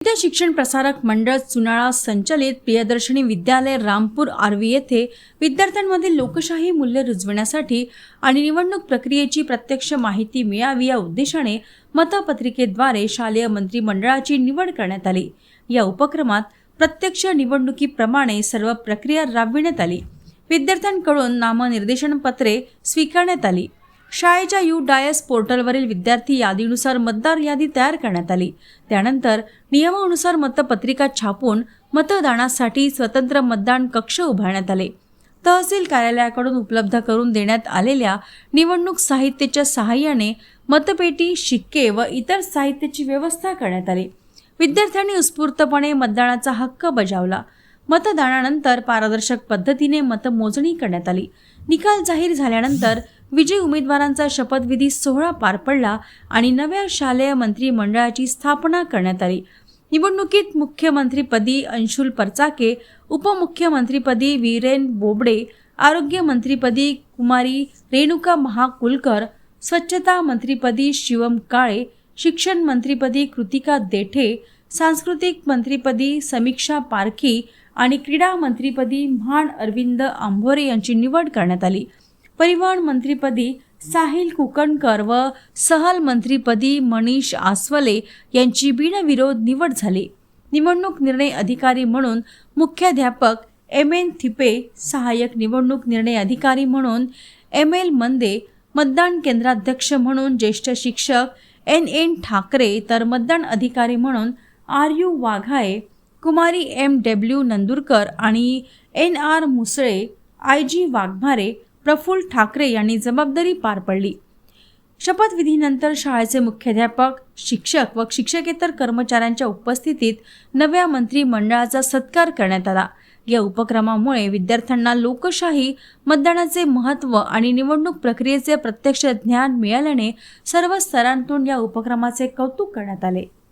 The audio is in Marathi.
विद्या शिक्षण प्रसारक मंडळ चुनाळा संचलित प्रियदर्शनी विद्यालय रामपूर आर्वी येथे विद्यार्थ्यांमध्ये लोकशाही मूल्य रुजवण्यासाठी आणि निवडणूक प्रक्रियेची प्रत्यक्ष माहिती मिळावी या उद्देशाने मतपत्रिकेद्वारे शालेय मंत्रिमंडळाची निवड करण्यात आली। या उपक्रमात प्रत्यक्ष निवडणुकीप्रमाणे सर्व प्रक्रिया राबविण्यात आली। विद्यार्थ्यांकडून नामनिर्देशन पत्रे स्वीकारण्यात आली। शाळेच्या UDIS पोर्टलवरील विद्यार्थी यादीनुसार मतदार यादी तयार करण्यात आली। त्यानंतर नियमानुसार मतपत्रिका छापून मतदानासाठी स्वतंत्र मतदान कक्ष उभारण्यात आले। तहसील कार्यालयाकडून उपलब्ध करून देण्यात आलेल्या निवडणूक साहित्याच्या सहाय्याने मतपेटी, शिक्के व इतर साहित्याची व्यवस्था करण्यात आली। विद्यार्थ्यांनी उत्स्फूर्तपणे मतदानाचा हक्क बजावला। मतदानानंतर पारदर्शक पद्धतीने मतमोजणी करण्यात आली। निकाल जाहीर झाल्यानंतर विजयी उमेदवारांचा शपथविधी सोहळा पार पडला आणि नव्या शालेय मंत्रिमंडळाची स्थापना करण्यात आली। निवडणुकीत मुख्यमंत्रीपदी अंशुल परचाके, उपमुख्यमंत्रीपदी वीरेन बोबडे, आरोग्य मंत्रीपदी कुमारी रेणुका महाकुलकर, स्वच्छता मंत्रीपदी शिवम काळे, शिक्षण मंत्रीपदी कृतिका देठे, सांस्कृतिक मंत्रीपदी समीक्षा पारखी आणि क्रीडा मंत्रीपदी म्हान अरविंद आंभोरे यांची निवड करण्यात आली। परिवहन मंत्रीपदी साहिल कुकणकर व सहल मंत्रीपदी मनीष आसवले यांची बिनविरोध निवड झाली। निवडणूक निर्णय अधिकारी म्हणून मुख्याध्यापक MN थिपे, सहाय्यक निवडणूक निर्णय अधिकारी म्हणून ML मंदे, मतदान केंद्राध्यक्ष म्हणून ज्येष्ठ शिक्षक NN ठाकरे, तर मतदान अधिकारी म्हणून RU वाघाळे, कुमारी MW नंदुरकर आणि NR मुसळे, IG वाघमारे, प्रफुल्ल ठाकरे यांनी जबाबदारी पार पडली। शपथविधीनंतर शाळेचे मुख्याध्यापक, शिक्षक व शिक्षकेतर कर्मचाऱ्यांच्या उपस्थितीत नव्या मंत्रिमंडळाचा सत्कार करण्यात आला। या उपक्रमामुळे विद्यार्थ्यांना लोकशाही, मतदानाचे महत्त्व आणि निवडणूक प्रक्रियेचे प्रत्यक्ष ज्ञान मिळाल्याने सर्व स्तरांतून या उपक्रमाचे कौतुक करण्यात आले।